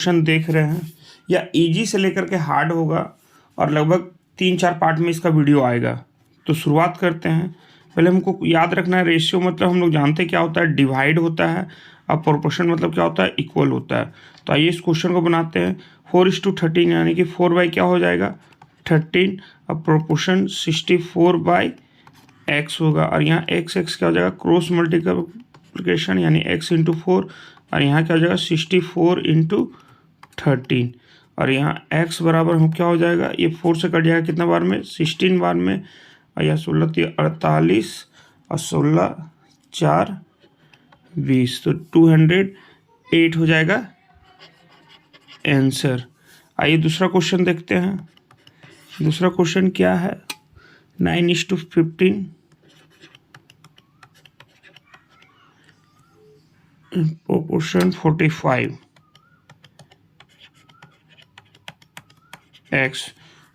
Question देख रहे हैं या इजी से लेकर के हार्ड होगा और लगभग 3-4 पार्ट में इसका वीडियो आएगा। तो शुरुआत करते हैं। पहले हमको याद रखना है रेशियो मतलब हम लोग जानते क्या होता है, डिवाइड होता है, और प्रोपोर्शन मतलब क्या होता है, इक्वल होता है। तो आइए इस क्वेश्चन को बनाते हैं। 4:13 यानी कि 4 बाई क्या हो जाएगा 13, अब प्रोपोर्शन 64/x होगा और यहाँ x क्या हो जाएगा क्रॉस मल्टीप्लिकेशन यानी x इंटू 4 और यहाँ क्या हो जाएगा 64 इंटू 13 और यहाँ x बराबर हम क्या हो जाएगा, ये 4 से कट जाएगा कितना बार में 16 बार में और यहाँ 16 48 और 16 4 20 तो 208 हो जाएगा आंसर। आइए दूसरा क्वेश्चन देखते हैं। दूसरा क्वेश्चन क्या है 9:15 प्रोपोर्शन 45 x।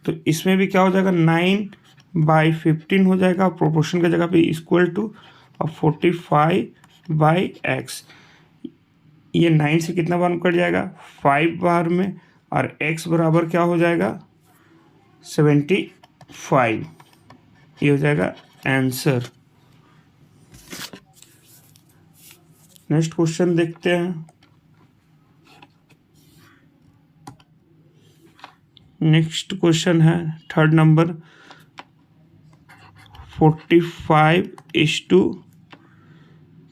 तो इसमें भी क्या हो जाएगा 9/15 हो जाएगा, प्रोपोर्शन की जगह पे इक्वल टू और 45/x। ये 9 से कितना बार कट जाएगा 5 बार में और x बराबर क्या हो जाएगा 75। ये हो जाएगा आंसर। नेक्स्ट क्वेश्चन देखते हैं। नेक्स्ट क्वेश्चन है 3rd number 45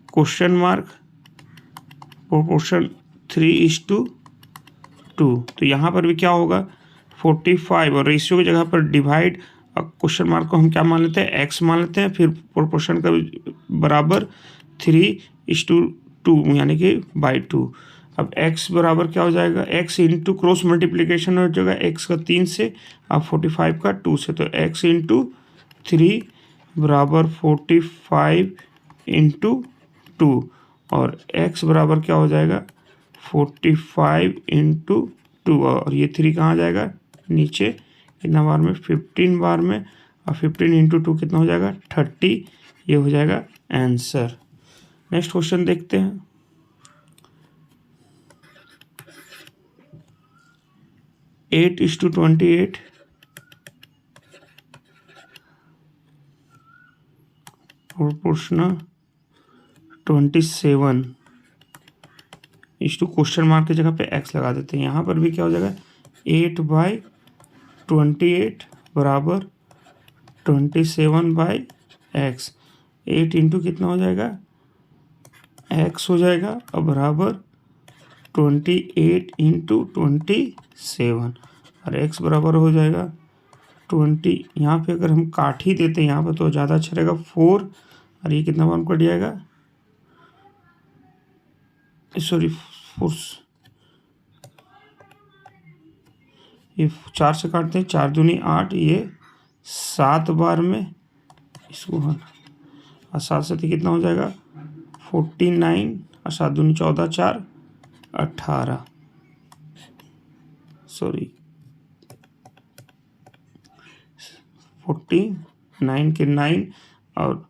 question mark proportion 3:2। तो यहाँ पर भी क्या होगा 45 और रेशियो की जगह पर डिवाइड और क्वेश्चन मार्क को हम क्या मान लेते हैं x मान लेते हैं, फिर प्रोपोर्शन का बराबर 3:2 यानी कि बाई 2। अब x बराबर क्या हो जाएगा x इंटू क्रॉस मल्टीप्लिकेशन हो जाएगा x का 3 से और 45 का 2 से, तो x इंटू 3 बराबर 45 इंटू 2 और x बराबर क्या हो जाएगा 45 इंटू 2 और ये 3 कहाँ जाएगा नीचे कितना बार में 15 बार में और 15 इंटू 2 कितना हो जाएगा 30। ये हो जाएगा आंसर। नेक्स्ट क्वेश्चन देखते हैं। एट 8:28 प्रोपोर्शनल 27 क्वेश्चन मार्क की जगह पे x लगा देते हैं। यहाँ पर भी क्या हो जाएगा 8/28 बराबर 27/x। 8 इंटू कितना हो जाएगा x हो जाएगा और बराबर 28 इंटू 27 और x बराबर हो जाएगा 20। यहाँ पे अगर हम काट ही देते हैं यहाँ पर तो ज़्यादा अच्छा रहेगा 4 और ये कितना बार कट जाएगा सॉरी 4 ये 4 से काटते हैं 4 दूनी 8 ये 7 बार में इसको और 7 से कितना हो जाएगा 49 और 7 दूनी 14 4 18 सॉरी 49 के 9 और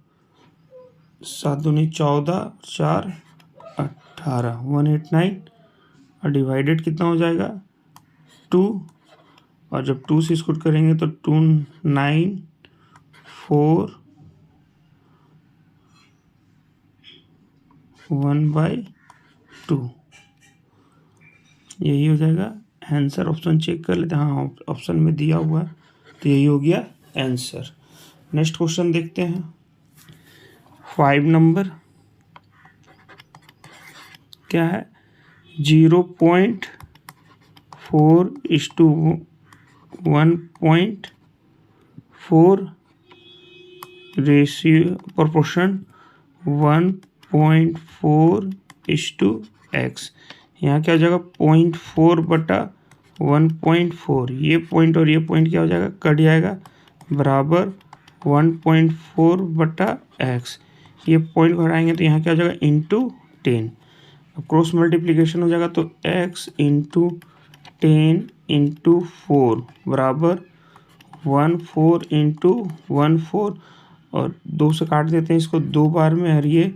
7 दूनी 14 4 18 189 और डिवाइडेड कितना हो जाएगा 2 और जब 2 से स्कूट करेंगे तो 2 9 4 1/2 यही हो जाएगा आंसर। ऑप्शन चेक कर लेते हैं, हाँ ऑप्शन में दिया हुआ है तो यही हो गया आंसर। नेक्स्ट क्वेश्चन देखते हैं। 5 नंबर क्या है 0.4:1.4 रेशियो प्रोपोर्शन 1.4:x। यहाँ क्या हो जाएगा 0.4/1.4 ये पॉइंट और ये पॉइंट क्या हो जाएगा कट जाएगा बराबर 1.4/x। ये पॉइंट घटाएंगे तो यहाँ क्या हो जाएगा इंटू 10। अब क्रॉस मल्टीप्लिकेशन हो जाएगा तो x इंटू 10 इंटू 4 बराबर 14 इंटू 14 और 2 से काट देते हैं इसको 2 बार में और ये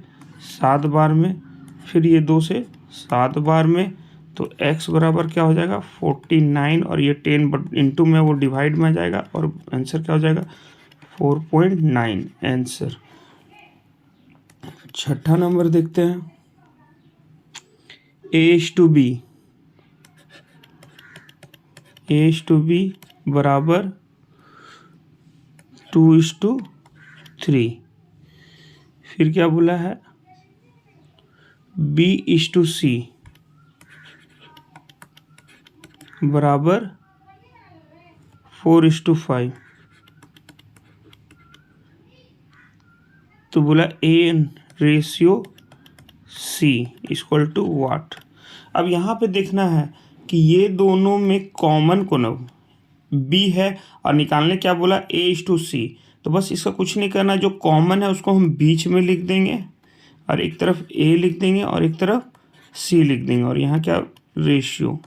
7 बार में, फिर ये 2 से 7 बार में तो x बराबर क्या हो जाएगा 49 और ये 10 बट इंटू में वो डिवाइड में आ जाएगा और आंसर क्या हो जाएगा 4.9 आंसर। छठा नंबर देखते हैं A/B बराबर 2:3। फिर क्या बोला है B/C बराबर 4:5। तो बोला A/C इक्वल टू वाट। अब यहाँ पे देखना है कि ये दोनों में कॉमन कौन B है और निकालने क्या बोला A/C। तो बस इसका कुछ नहीं करना, जो कॉमन है उसको हम बीच में लिख देंगे और एक तरफ A लिख देंगे और एक तरफ C लिख देंगे और यहाँ क्या रेशियो।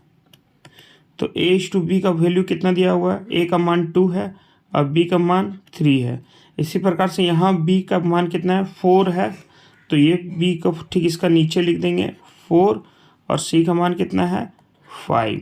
तो A/B का वैल्यू कितना दिया हुआ है, A का मान 2 है और B का मान 3 है। इसी प्रकार से यहाँ B का मान कितना है 4 है, तो ये B का ठीक इसका नीचे लिख देंगे 4 और C का मान कितना है 5।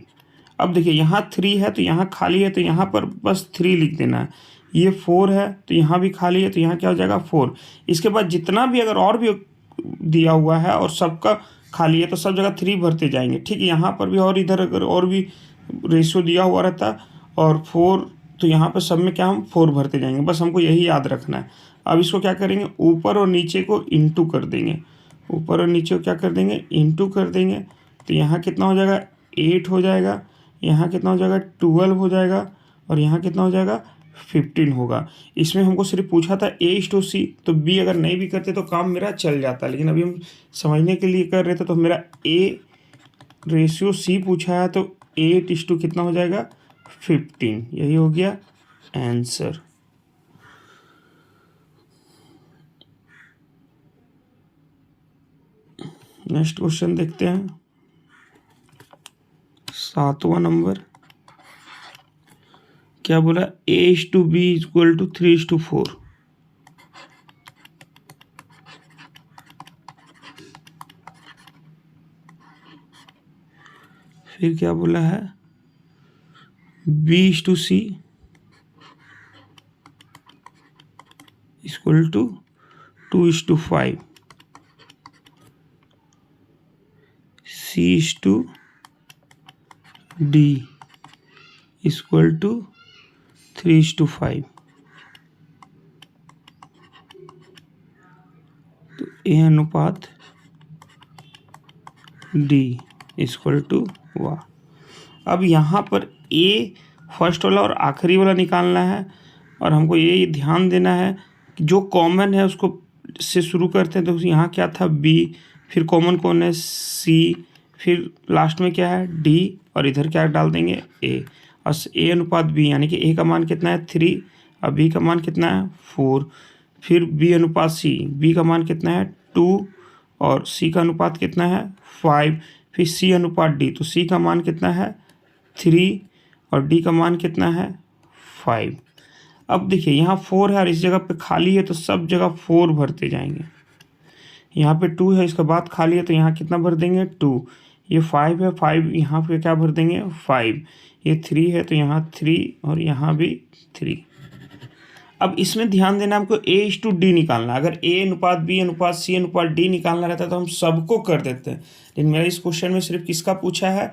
अब देखिए यहाँ 3 है तो यहाँ खाली है, तो यहाँ पर बस 3 लिख देना है। ये 4 है तो यहाँ भी खाली है, तो यहाँ क्या हो जाएगा 4। इसके बाद जितना भी अगर और भी दिया हुआ है और सबका खाली है तो सब जगह 3 भरते जाएंगे। ठीक है, यहाँ पर भी और इधर अगर और भी रेशियो दिया हुआ रहता और 4 तो यहाँ पर सब में क्या हम 4 भरते जाएंगे। बस हमको यही याद रखना है। अब इसको क्या करेंगे, ऊपर और नीचे को इंटू कर देंगे, ऊपर और नीचे को क्या कर देंगे इंटू कर देंगे। तो यहाँ कितना हो जाएगा 8 हो जाएगा, यहाँ कितना हो जाएगा 12 हो जाएगा और यहाँ कितना हो जाएगा 15 होगा। इसमें हमको सिर्फ पूछा था A/C, तो B अगर नहीं भी करते तो काम मेरा चल जाता, लेकिन अभी हम समझने के लिए कर रहे थे। तो मेरा A/C पूछा है तो 8:2 कितना हो जाएगा 15। यही हो गया आंसर। नेक्स्ट क्वेश्चन देखते हैं 7वां नंबर। क्या बोला A/B इक्वल टू 3:4। फिर क्या बोला है B/C equal to 2:5, C/D equal to 3:5। तो A अनुपात D इक्वल टू वाह। अब यहाँ पर A फर्स्ट वाला और आखिरी वाला निकालना है और हमको ये ध्यान देना है कि जो कॉमन है उसको से शुरू करते हैं। तो यहाँ क्या था B, फिर कॉमन कौन है C, फिर लास्ट में क्या है D और इधर क्या डाल देंगे A। और A अनुपात B यानी कि A का मान कितना है 3 और B का मान कितना है 4। फिर B अनुपात C, B का मान कितना है 2 और C का अनुपात कितना है 5। फिर C अनुपात D, तो C का मान कितना है 3 और D का मान कितना है 5। अब देखिए यहाँ 4 है और इस जगह पे खाली है तो सब जगह 4 भरते जाएंगे। यहाँ पे 2 है, इसके बाद खाली है तो यहाँ कितना भर देंगे 2। ये 5 है, 5 यहाँ पे क्या भर देंगे 5। ये 3 है तो यहाँ 3 और यहाँ भी 3। अब इसमें ध्यान देना, हमको A/D निकालना। अगर A अनुपात B अनुपात C अनुपात D निकालना रहता तो हम सबको कर देते हैं, लेकिन मेरा इस क्वेश्चन में सिर्फ किसका पूछा है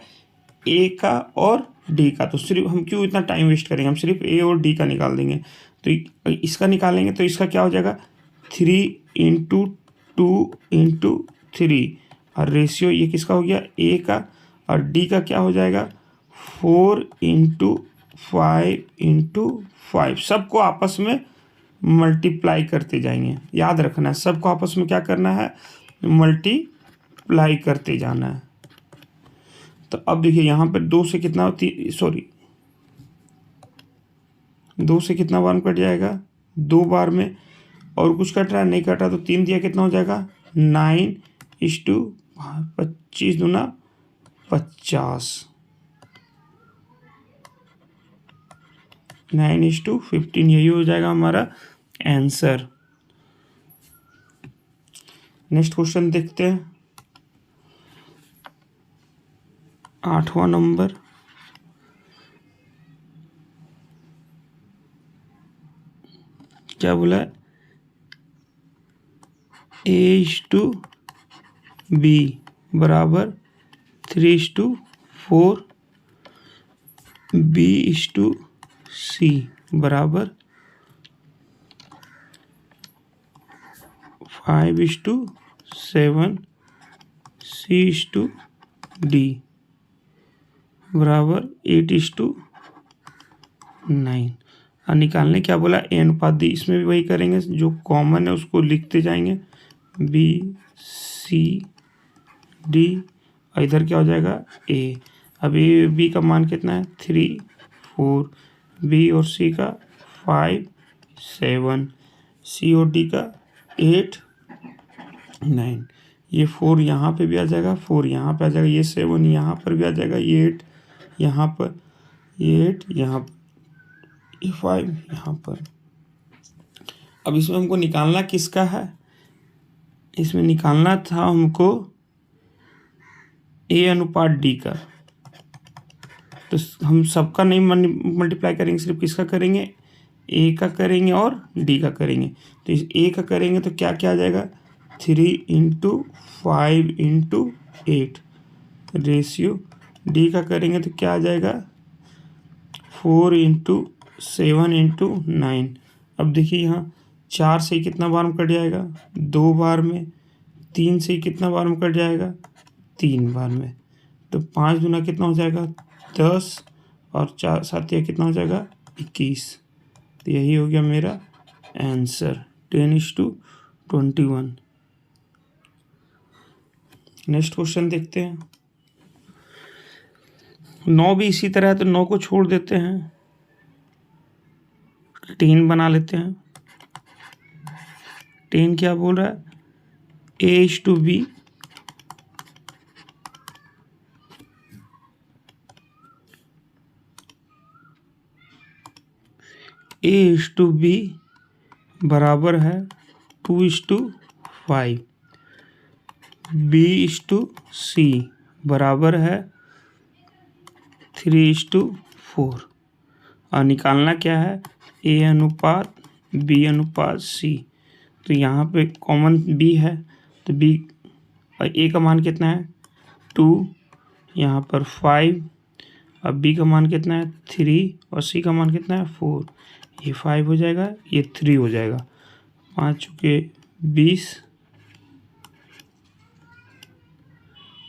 A का और D का। तो सिर्फ हम क्यों इतना टाइम वेस्ट करेंगे, हम सिर्फ A और D का निकाल देंगे। तो इसका निकालेंगे तो इसका क्या हो जाएगा 3/2/3 और रेशियो ये किसका हो गया A का, और D का क्या हो जाएगा 4/5/5। सबको आपस में मल्टीप्लाई करते जाएंगे। याद रखना है सबको आपस में क्या करना है मल्टीप्लाई करते जाना है। तो अब देखिए यहाँ पर 2 से कितना 2 से कितना बार कट जाएगा 2 बार में, और कुछ कट रहा है नहीं कट रहा तो 3 दिया कितना हो जाएगा 9:25 दूना 50, 9:15। यही हो जाएगा हमारा आंसर। नेक्स्ट क्वेश्चन देखते हैं 8वां नंबर, क्या बोला, A/B बराबर 3/4, B/C बराबर 5/7, C/D बराबर 8/9। और निकालने क्या बोला, ए अनुपात डी। इसमें भी वही करेंगे, जो कॉमन है उसको लिखते जाएंगे, B/C/D, और इधर क्या हो जाएगा, ए। अब ए बी का मान कितना है, 3, 4, बी और सी का 5, 7, सी और डी का 8, 9। ये 4 यहाँ पे भी आ जाएगा, 4 यहाँ पे आ जाएगा, ये 7 यहाँ पर भी आ जाएगा, ये 8 यहाँ पर, ये 8 यहाँ पर, ये 5 यहाँ पर। अब इसमें हमको निकालना किसका है, इसमें निकालना था हमको ए अनुपात डी का। तो हम सबका नहीं मल्टीप्लाई करेंगे, सिर्फ किसका करेंगे, ए का करेंगे और डी का करेंगे। तो इस ए का करेंगे तो क्या क्या आ जाएगा, 3/5/8 रेशियो। डी का करेंगे तो क्या आ जाएगा, 4/7/9। अब देखिए यहाँ 4 से कितना बार में कट जाएगा, 2 बार में। 3 से कितना बार में कट जाएगा, 3 बार में। तो 5 दूना कितना हो जाएगा, 10, और 4 7 या कितना हो जाएगा, 21। तो यही हो गया मेरा आंसर, 10:21। नेक्स्ट क्वेश्चन देखते हैं। 9 भी इसी तरह है, तो 9 को छोड़ देते हैं, 10 बना लेते हैं। 10 क्या बोल रहा है, A/B A/B बराबर है 2/5, B/C बराबर है 3/4। और निकालना क्या है, A अनुपात B अनुपात C। तो यहाँ पे कॉमन B है, तो B और A का मान कितना है, 2, यहाँ पर 5, अब B का मान कितना है, 3, और C का मान कितना है, 4। ये 5 हो जाएगा, ये 3 हो जाएगा। 5 चुके 20,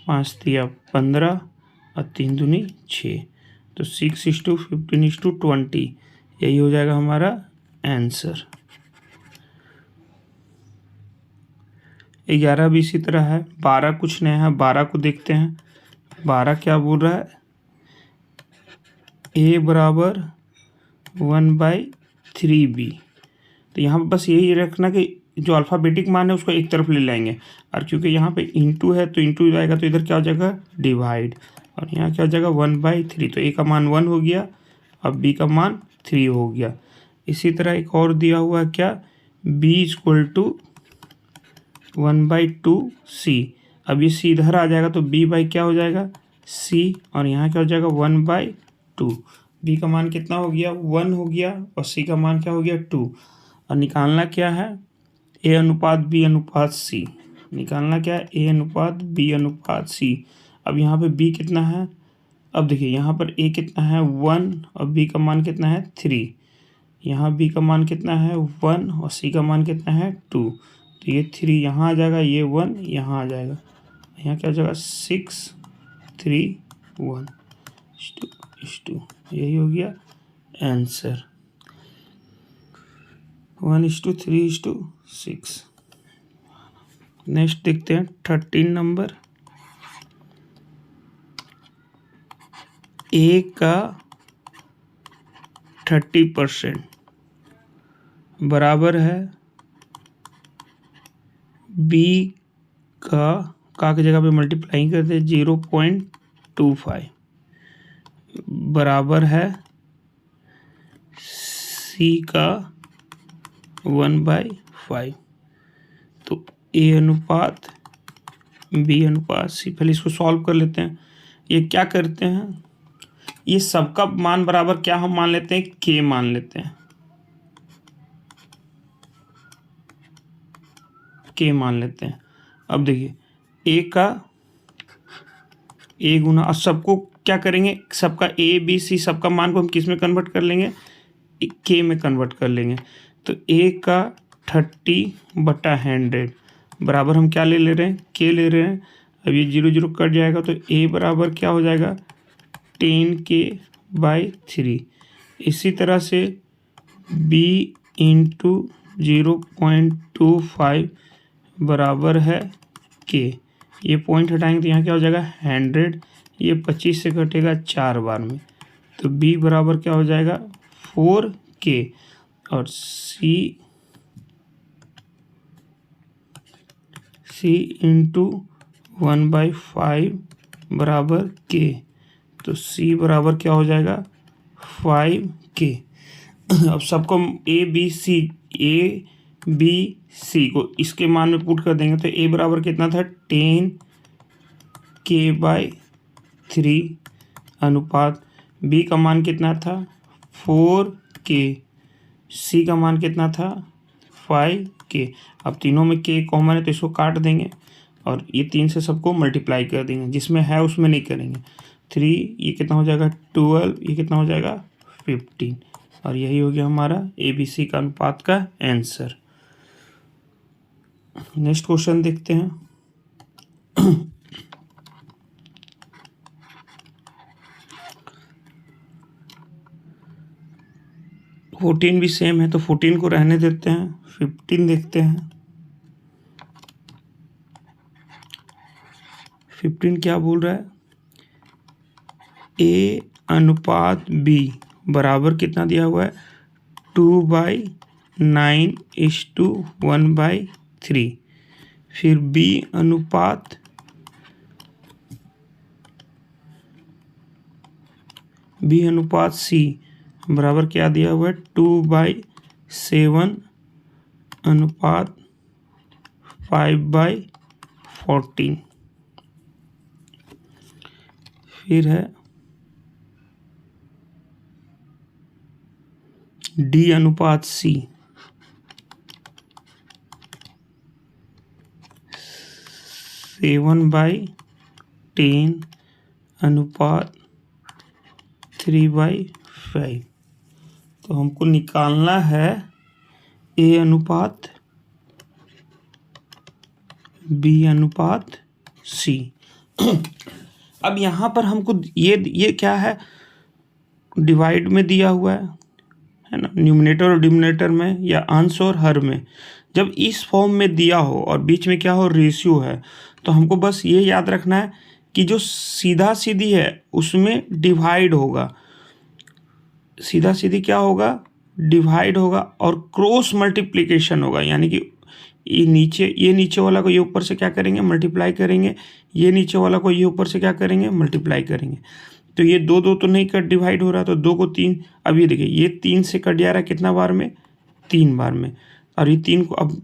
5 तिया 15, और 3 दूनी 6। तो 6:15:20, यही हो जाएगा हमारा आंसर। 11 भी इसी तरह है। 12 कुछ नया है, 12 को देखते हैं। 12 क्या बोल रहा है, A बराबर 1/3B। तो यहाँ पर बस यही रखना कि जो अल्फ़ाबेटिक मान है उसको एक तरफ ले लेंगे, और क्योंकि यहाँ पे इंटू है तो इंटू जाएगा, तो इधर क्या हो जाएगा, डिवाइड, और यहाँ क्या हो जाएगा, 1/3। तो A का मान 1 हो गया, अब B का मान 3 हो गया। इसी तरह एक और दिया हुआ है, क्या, B = 1/2C। अब ये C इधर आ जाएगा, तो B बाई क्या हो जाएगा, C, और यहाँ क्या हो जाएगा, 1/2। B का मान कितना हो गया, 1 हो गया, और C का मान क्या हो गया, 2। और निकालना क्या है, A अनुपात B अनुपात C। निकालना क्या है, A अनुपात B अनुपात C। अब यहाँ पे B कितना है, अब देखिए यहाँ पर A कितना है, 1, और B का मान कितना है, 3। यहाँ B का मान कितना है, 1, और C का मान कितना है, 2। तो ये 3 यहाँ आ जाएगा, ये 1 यहाँ आ जाएगा, यहाँ क्या हो जाएगा, 6, 3, 1 इस टू। यही हो गया आंसर, 1:3:6। नेक्स्ट देखते हैं 13 नंबर। A का 30% बराबर है B का की जगह पे मल्टीप्लाई कर दे 0.25 बराबर है C का 1/5। तो A अनुपात B अनुपात C, पहले इसको सॉल्व कर लेते हैं। ये क्या करते हैं, ये सबका मान बराबर क्या हम मान लेते हैं, के मान लेते हैं, के मान लेते हैं। अब देखिए ए का ए गुना, और सबको क्या करेंगे, सबका ए बी सी सबका मान को हम किस में कन्वर्ट कर लेंगे, के में कन्वर्ट कर लेंगे। तो ए का 30/100 बराबर हम क्या ले रहे हैं, के ले रहे हैं। अब ये 0 0 कट जाएगा तो ए बराबर क्या हो जाएगा, 10k/3। इसी तरह से b इंटू 0.25 बराबर है के। ये पॉइंट हटाएंगे तो यहाँ क्या हो जाएगा 100, ये 25 से कटेगा 4 बार में, तो b बराबर क्या हो जाएगा 4k। और c इंटू 1/5 बराबर k, तो c बराबर क्या हो जाएगा 5k। अब सबको ए बी सी को इसके मान में पुट कर देंगे तो ए बराबर कितना था 10k/3 अनुपात बी का मान कितना था 4k, सी का मान कितना था 5k। अब तीनों में k कॉमन है तो इसको काट देंगे और ये 3 से सबको मल्टीप्लाई कर देंगे, जिसमें है उसमें नहीं करेंगे। 3 ये कितना हो जाएगा 12, ये कितना हो जाएगा 15। और यही हो गया हमारा ABC का अनुपात का आंसर। नेक्स्ट क्वेश्चन देखते हैं। 14 भी सेम है तो 14 को रहने देते हैं, 15 देखते हैं। 15 क्या बोल रहा है, A अनुपात B बराबर कितना दिया हुआ है 2/9:1/3। फिर B अनुपात C बराबर क्या दिया हुआ है 2/7/5/14। फिर है D अनुपात C 7/10/3/5। तो हमको निकालना है A अनुपात B अनुपात C। अब यहाँ पर हमको ये क्या है, डिवाइड में दिया हुआ है ना, न्यूमरेटर और डिनोमिनेटर में या अंश और हर में। जब इस फॉर्म में दिया हो और बीच में क्या हो रेशियो है, तो हमको बस ये याद रखना है कि जो सीधा सीधी है उसमें डिवाइड होगा, सीधा सीधी क्या होगा डिवाइड होगा, और क्रॉस मल्टीप्लिकेशन होगा, यानी कि ये नीचे वाला को ये ऊपर से क्या करेंगे मल्टीप्लाई करेंगे, ये नीचे वाला को ये ऊपर से क्या करेंगे मल्टीप्लाई करेंगे। तो ये 2 2 तो नहीं कट डिवाइड हो रहा, तो 2 को 3, अब ये देखिए ये 3 से कट जा रहा है कितना बार में 3 बार में, और ये 3 को अब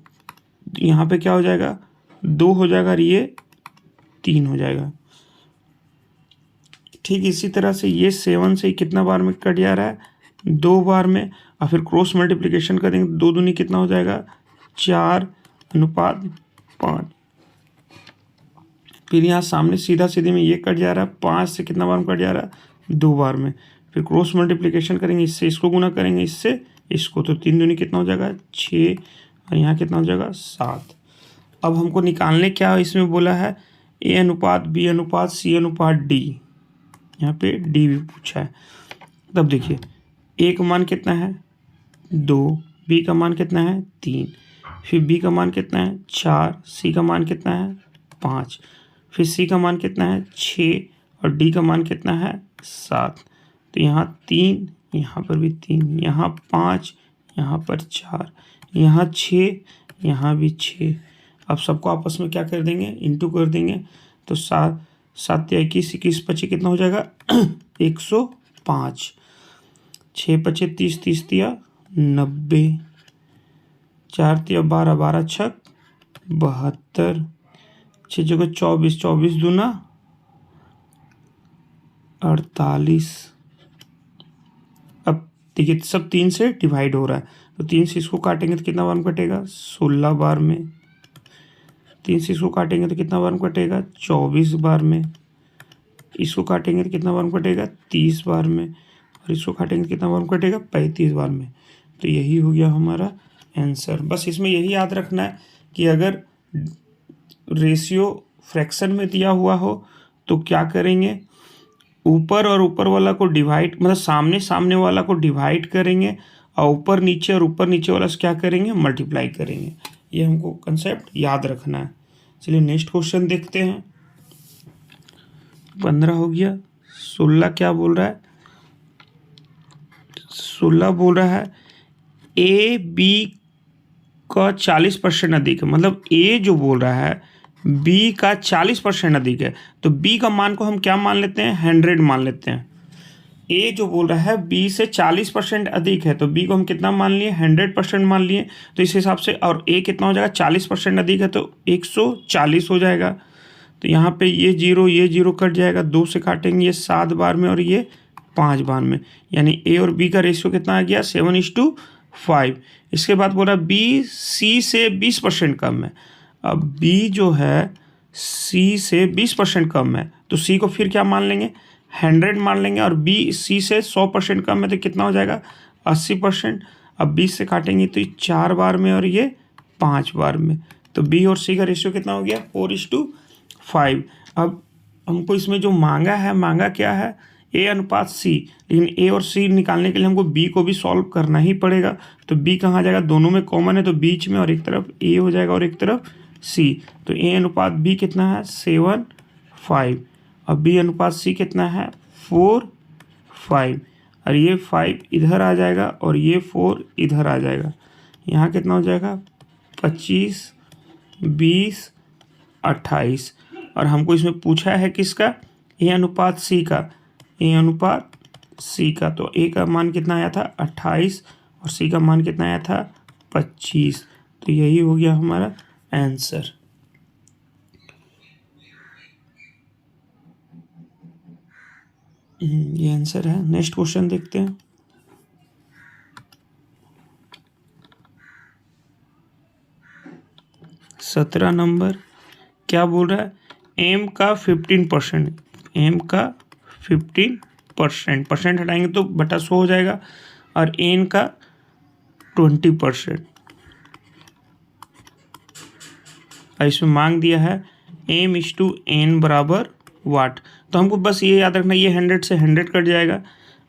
यहाँ पे क्या हो जाएगा 2 हो जाएगा और ये 3 हो जाएगा। ठीक इसी तरह से ये 7 से कितना बार में कट जा रहा है 2 बार में, और फिर क्रॉस मल्टीप्लिकेशन करेंगे 2 दूनी कितना हो जाएगा 4/5। फिर यहाँ सामने सीधा सीधे में ये कट जा रहा है 5 से कितना बार में कट जा रहा है 2 बार में, फिर क्रॉस मल्टीप्लिकेशन करेंगे, इससे इसको गुना करेंगे इससे इसको, तो 3 दूनी कितना हो जाएगा 6 और यहाँ कितना हो जाएगा 7। अब हमको निकालने क्या इसमें बोला है A अनुपात B अनुपात C अनुपात D, यहाँ पे D भी पूछा है। तब देखिए A का मान कितना है 2, B का मान कितना है 3, फिर B का मान कितना है 4, C का मान कितना है 5, फिर C का मान कितना है 6 और D का मान कितना है 7। तो यहाँ 3, यहाँ पर भी 3, यहाँ 5, यहाँ पर 4, यहाँ 6, यहाँ भी 6। अब सबको आपस में क्या कर देंगे इंटू कर देंगे, तो 7 7 या 21 21 25 कितना हो जाएगा 105। 6 25 30 30 तिया 90, 4 तिया 12 12 छक 72, 6 जगह 24 24 दूना 48। अब देखिए सब 3 से डिवाइड हो रहा है, तो 3 से इसको काटेंगे तो कितना बार में कटेगा, 16 बार में। 3 से इसको काटेंगे तो कितना बार में कटेगा, 24 बार में। इसको काटेंगे तो कितना बार में कटेगा, 30 बार में। और इसको काटेंगे तो कितना बार में कटेगा, 35 बार में। तो यही हो गया हमारा आंसर। बस इसमें यही याद रखना है कि अगर रेशियो फ्रैक्शन में दिया हुआ हो तो क्या करेंगे, ऊपर और ऊपर वाला को डिवाइड, मतलब सामने सामने वाला को डिवाइड करेंगे और ऊपर नीचे और ऊपर नीचे वाला से क्या करेंगे, मल्टीप्लाई करेंगे। ये हमको कंसेप्ट याद रखना है। चलिए नेक्स्ट क्वेश्चन देखते हैं। 15 हो गया। 16 क्या बोल रहा है, 16 बोल रहा है ए बी का 40% अधिक है, मतलब ए जो बोल रहा है बी का 40% अधिक है, तो बी का मान को हम क्या मान लेते हैं, 100 मान लेते हैं। ए जो बोल रहा है बी से 40% अधिक है, तो बी को हम कितना मान लिए, 100% मान लिए। तो इस हिसाब से, और ए कितना हो जाएगा, 40% अधिक है तो 140 हो जाएगा। तो यहाँ पे ये जीरो कट जाएगा, 2 से काटेंगे, ये 7 बार में और ये 5 बार में, यानी ए और बी का रेशियो कितना आ गया, 7:5। इसके बाद बोला बी सी से 20% कम है। अब बी जो है सी से 20% कम है, तो सी को फिर क्या मान लेंगे, 100 मान लेंगे। और बी सी से 100% कम है तो कितना हो जाएगा, 80%। अब 20 से काटेंगे तो ये 4 बार में और ये 5 बार में। तो बी और सी का रेशियो कितना हो गया, 4:5। अब हमको इसमें जो मांगा क्या है, ए अनुपात सी, लेकिन ए और सी निकालने के लिए हमको बी को भी सॉल्व करना ही पड़ेगा। तो बी कहाँ आ जाएगा, दोनों में कॉमन है तो बीच में, और एक तरफ ए हो जाएगा और एक तरफ सी। तो ए अनुपात बी कितना है, 7:5। अब बी अनुपात सी कितना है, 4:5। और ये 5 इधर आ जाएगा और ये 4 इधर आ जाएगा। यहाँ कितना हो जाएगा, 25, 20, 28। और हमको इसमें पूछा है किसका, ए अनुपात सी का, ए अनुपात सी का। तो ए का मान कितना आया था, 28, और सी का मान कितना आया था, 25। तो यही हो गया हमारा आंसर। ये आंसर है। नेक्स्ट क्वेश्चन देखते हैं। सत्रह नंबर क्या बोल रहा है, एम का 15%, एम का 15%, परसेंट हटाएंगे तो बटा 100 हो जाएगा, और एन का 20%। इसमें मांग दिया है m/n बराबर वाट। तो हमको बस ये याद रखना, ये 100 से 100 कट जाएगा।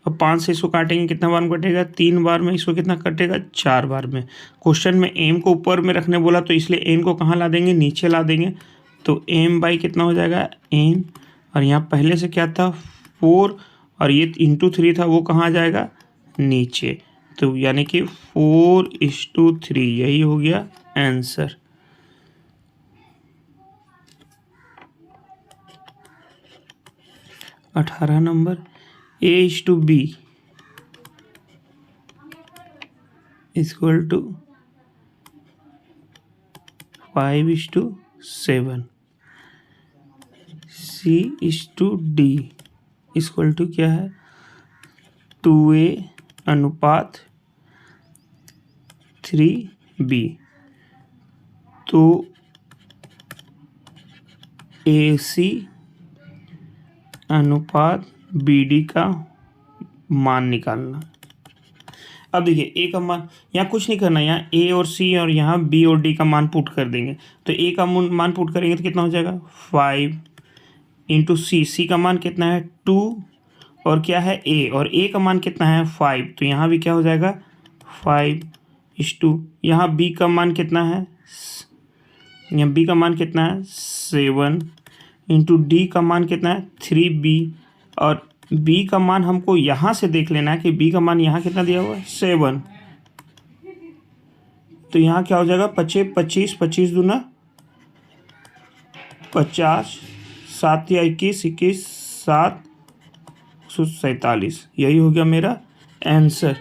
अब 5 से इसको काटेंगे, कितना बार में कटेगा, 3 बार में। इसको कितना कटेगा, 4 बार में। क्वेश्चन में एम को ऊपर में रखने बोला, तो इसलिए एन को कहाँ ला देंगे, नीचे ला देंगे। तो एम बाई कितना हो जाएगा, एन, और यहाँ पहले से क्या था, 4, और ये इंटू 3 था, वो कहाँ आ जाएगा, नीचे। तो यानी कि 4:3, यही हो गया आंसर। अठारह number, A/B equal to 5:7, C/D equal to क्या है, 2A अनुपात 3B। तो AC अनुपात BD का मान निकालना। अब देखिए ए का मान, यहाँ कुछ नहीं करना, यहाँ ए और सी और यहाँ बी और डी का मान पुट कर देंगे। तो ए का मान पुट करेंगे तो कितना हो जाएगा, 5 इंटू सी का मान कितना है, 2, और क्या है ए, और ए का मान कितना है, 5। तो यहाँ भी क्या हो जाएगा, 5:2। यहाँ बी का मान कितना है, यहाँ बी का मान कितना है, 7, इंटू डी का मान कितना है, 3B। और बी का मान हमको यहाँ से देख लेना है कि बी का मान यहाँ कितना दिया हुआ है, 7। तो यहाँ क्या हो जाएगा, 25, 25 दूना 50, 7 या 21, 21, 7, 147। यही हो गया मेरा आंसर।